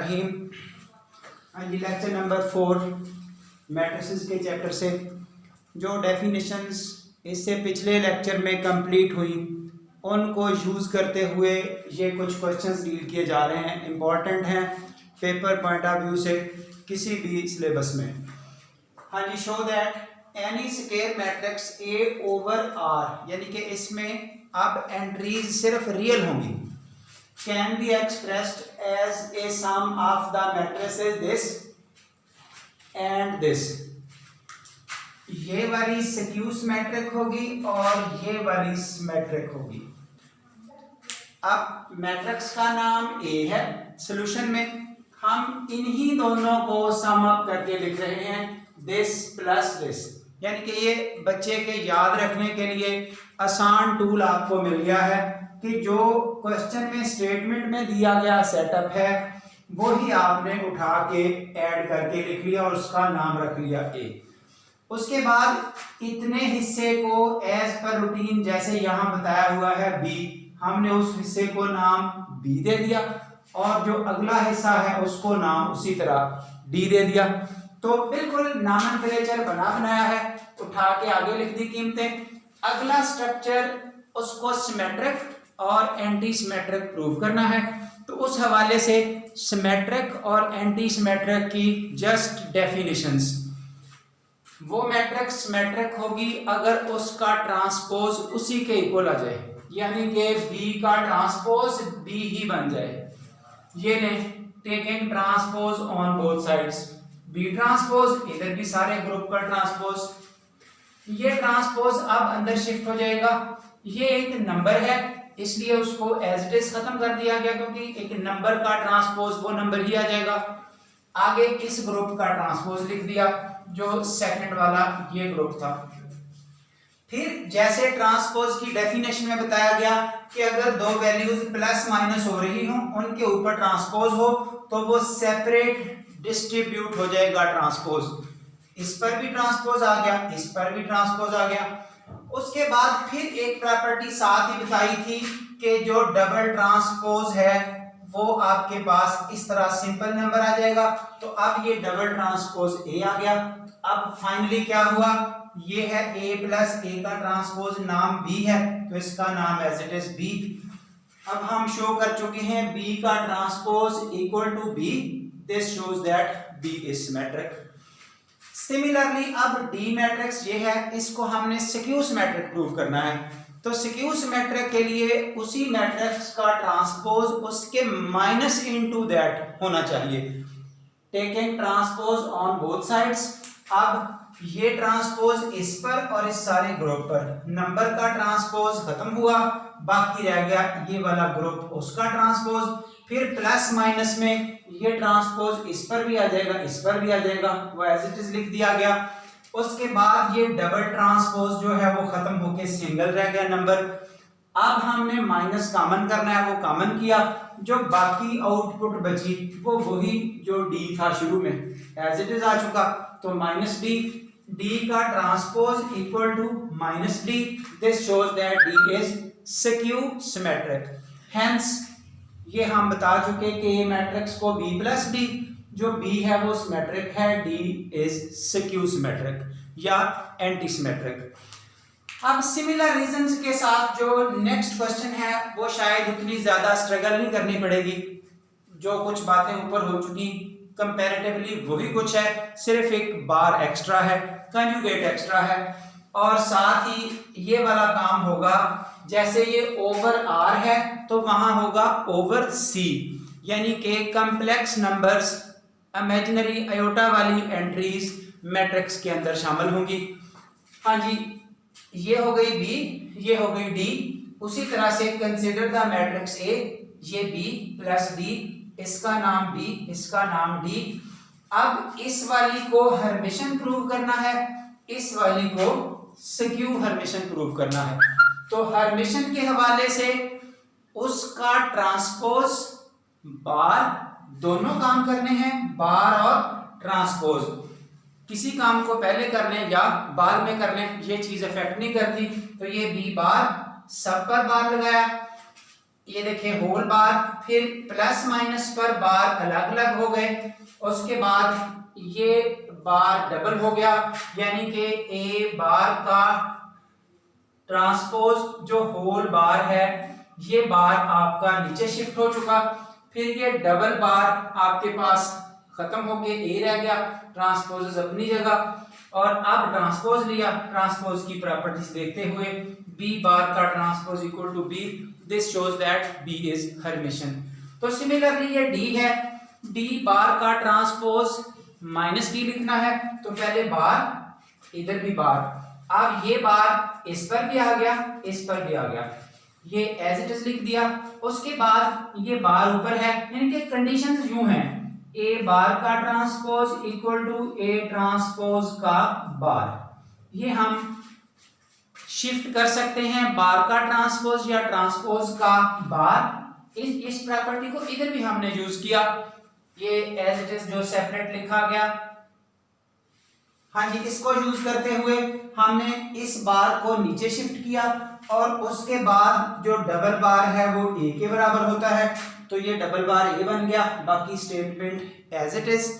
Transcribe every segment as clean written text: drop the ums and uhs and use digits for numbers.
रहीम। हाँ जी, lecture number 4 matrices के chapter से जो डेफिनेशंस इससे पिछले लेक्चर में कंप्लीट हुई उनको यूज़ करते हुए ये कुछ क्वेश्चंस डील किए जा रहे हैं, इम्पॉर्टेंट हैं पेपर पॉइंट ऑफ व्यू से किसी भी सिलेबस में। हाँ जी, show that any square matrix A over R, यानी कि इसमें अब एंट्रीज सिर्फ रियल होंगी, can be expressed as a sum of the matrices this and this. ये वाली सिक्यूस मैट्रिक होगी और ये वाली सिमेट्रिक होगी। अब मैट्रिक्स का नाम ए है, सॉल्यूशन में हम इन्हीं दोनों को सम अप करके लिख रहे हैं, दिस प्लस दिस। यानी कि ये बच्चे के याद रखने के लिए आसान टूल आपको मिल गया है कि जो क्वेश्चन में स्टेटमेंट में दिया गया सेटअप है वो ही आपने उठा के ऐड करके लिख लिया और उसका नाम रख लिया ए। उसके बाद इतने हिस्से को एज पर रूटीन जैसे यहाँ बताया हुआ है बी, हमने उस हिस्से को नाम बी दे दिया और जो अगला हिस्सा है उसको नाम उसी तरह डी दे दिया। तो बिल्कुल नॉमेनक्लेचर बनाया है, उठा के आगे लिख दी कीमतें। अगला स्ट्रक्चर उसको सिमेट्रिक और एंटी सिमेट्रिक प्रूव करना है, तो उस हवाले से सिमेट्रिक और एंटी सिमेट्रिक की जस्ट डेफिनेशंस। वो मैट्रिक सिमेट्रिक होगी अगर उसका ट्रांसपोज उसी के इक्वल आ जाए, यानी कि बी का ट्रांसपोज बी ही बन जाए। ये ले taking transpose on both sides, B transpose, इधर भी सारे ग्रुप का ट्रांसपोज। ये ट्रांसपोज अब अंदर शिफ्ट हो जाएगा। ये एक नंबर है इसलिए उसको एज इट इज खत्म कर दिया गया, क्योंकि एक नंबर का ट्रांसपोज वो नंबर ही आ जाएगा। आगे इस ग्रुप का ट्रांसपोज लिख दिया जो सेकंड वाला ये ग्रुप था। फिर जैसे ट्रांसपोज की डेफिनेशन में बताया गया कि अगर दो वैल्यूज प्लस माइनस हो रही हो उनके ऊपर ट्रांसपोज हो तो वो सेपरेट डिस्ट्रीब्यूट हो जाएगा ट्रांसपोज। इस पर भी ट्रांसपोज आ गया, इस पर भी ट्रांसपोज आ गया। उसके बाद फिर एक प्रॉपर्टी साथ ही बताई थी कि जो डबल ट्रांसपोज है वो आपके पास इस तरह सिंपल नंबर आ जाएगा। तो अब ये डबल ट्रांसपोज ए आ गया। अब फाइनली क्या हुआ, ये है ए प्लस ए का ट्रांसपोज नाम बी है, तो इसका नाम एज इट इज बी। अब हम शो कर चुके हैं बी का transpose equal to B, this shows that B is symmetric. Similarly अब डी मैट्रिक्स ये है, इसको हमने सिक्यूस मैट्रिक प्रूव करना है। तो सिक्यूस मैट्रिक के लिए उसी मैट्रिक्स का ट्रांसपोज उसके माइनस इनटू दैट होना चाहिए, taking transpose on both sides. अब ये ट्रांसपोज इस पर और इस सारे ग्रुप पर, नंबर का ट्रांसपोज खत्म हुआ, बाकी रह गया ये वाला ग्रुप उसका ट्रांसपोज। फिर प्लस माइनस में ये ट्रांसपोज इस पर भी आ जाएगा, इस पर भी आ जाएगा, वो एज इट इज लिख दिया गया। उसके बाद ये डबल ट्रांसपोज जो है वो खत्म होके सिंगल रह गया नंबर। अब हमने माइनस कॉमन करना है, वो कॉमन किया, जो बाकी आउटपुट बची वो वही जो डी था शुरू में एज इट इज आ चुका, तो माइनस डी। डी का transpose equal to minus D, this shows that D is skew symmetric. Hence ये हम बता चुके कि ये मैट्रिक्स को बी प्लस डी, जो बी है वो सिमेट्रिक है, डी इज सिक्यू सिमेट्रिक या एंटी सिमेट्रिक। अब सिमिलर रीजंस के साथ जो नेक्स्ट क्वेश्चन है वो शायद उतनी ज्यादा स्ट्रगल नहीं करनी पड़ेगी, जो कुछ बातें ऊपर हो चुकी कंपैरेटिवली वही कुछ है, सिर्फ एक बार एक्स्ट्रा है, कंजुगेट एक्स्ट्रा है। और साथ ही ये वाला काम होगा, जैसे ये ओवर आर है तो वहां होगा ओवर सी, यानी कि कॉम्प्लेक्स नंबर्स इमेजिनरी आयोटा वाली एंट्रीज मैट्रिक्स के अंदर शामिल होंगी। हाँ जी, ये हो गई बी, ये हो गई डी। उसी तरह से कंसीडर द मैट्रिक्स ए, ये बी प्लस डी, इसका नाम बी, इसका नाम डी। अब इस वाली को हर्मिशन प्रूव करना है, इस वाली को सिक्यू हर्मिशन प्रूव करना है। तो हर्मिशन के हवाले से उसका ट्रांसपोज बार, दोनों काम करने हैं, बार और ट्रांसपोज। किसी काम को पहले कर लें या बाद में कर लें ये चीज इफेक्ट नहीं करती। तो ये बी बार, सब पर बार लगाया, ये देखिए होल बार, फिर प्लस माइनस पर बार अलग अलग हो गए, उसके बाद ये बार डबल हो गया, यानी कि ए बार का ट्रांसपोज जो होल बार है ये बार आपका नीचे शिफ्ट हो चुका, फिर ये डबल बार आपके पास खत्म हो गया, ए रह गया, ट्रांसपोज अपनी जगह, और अब ट्रांसपोज लिया, ट्रांसपोज की प्रॉपर्टीज देखते हुए बी बार का transpose equal to B, this shows that B is Hermitian. तो सिमिलरली ये डी है, डी बार का ट्रांसपोज माइनस डी लिखना है, तो पहले बार इधर भी बार, अब ये बार इस पर भी आ गया, इस पर भी आ गया, ये एज इट इज लिख दिया, उसके बाद ये बार ऊपर है, यानी कि कंडीशंस यूं हैं, ए बार का transpose equal to A transpose का बार, ये हम शिफ्ट कर सकते हैं बार का ट्रांसपोज या ट्रांसपोज का बार। इस प्रॉपर्टी को इधर भी हमने यूज किया, ये एज इट इज जो सेपरेट लिखा गया, हाँ जी, इसको यूज करते हुए हमने इस बार को नीचे शिफ्ट किया, और उसके बाद जो डबल बार है वो ए के बराबर होता है, तो ये डबल बार ए बन गया, बाकी स्टेटमेंट एज इट इज,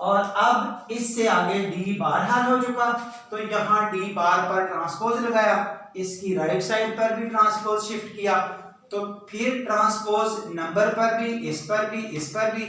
और अब इससे आगे डी बार हल हो चुका, तो यहाँ डी बार पर ट्रांसपोज लगाया, इसकी राइट साइड पर भी ट्रांसपोज शिफ्ट किया, तो फिर ट्रांसपोज नंबर पर भी, इस पर भी, इस पर भी,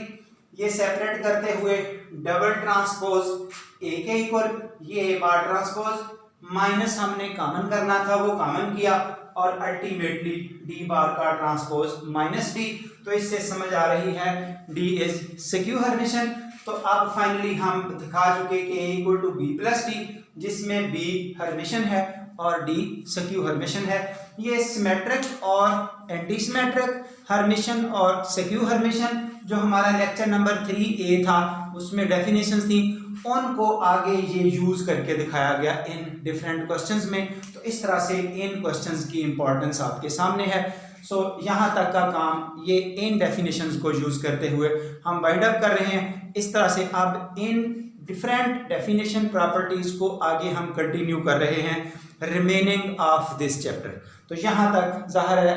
ये सेपरेट करते हुए डबल ट्रांसपोज ए के इक्वल, ये बार ट्रांसपोज माइनस हमने कॉमन करना था वो कॉमन किया, और अल्टीमेटली डी बार का ट्रांसपोज माइनस डी, तो इससे समझ आ रही है डी इज सिक्यू हर्मिशन। तो अब फाइनली हम दिखा चुके कि A equal to B plus D, जिसमें बी हर्मिशन है और डी सिक्यू हर्मिशन है। ये सिमेट्रिक और एंटी सिमेट्रिक हर्मिशन और सिक्यू हर्मिशन जो हमारा लेक्चर नंबर 3A था उसमें डेफिनेशंस थी, उनको आगे ये यूज करके दिखाया गया इन डिफरेंट क्वेश्चंस में। तो इस तरह से इन क्वेश्चंस की इंपॉर्टेंस आपके सामने है। सो यहाँ तक का काम ये इन डेफिनेशंस को यूज करते हुए हम वाइंड अप कर रहे हैं। इस तरह से अब इन डिफरेंट डेफिनेशन प्रॉपर्टीज को आगे हम कंटिन्यू कर रहे हैं रिमेनिंग ऑफ दिस चैप्टर। तो यहाँ तक ज़ाहिर है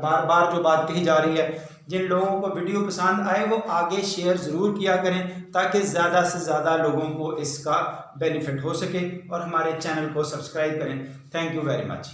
बार बार जो बात कही जा रही है, जिन लोगों को वीडियो पसंद आए वो आगे शेयर ज़रूर किया करें ताकि ज़्यादा से ज़्यादा लोगों को इसका बेनिफिट हो सके, और हमारे चैनल को सब्सक्राइब करें। Thank you very much.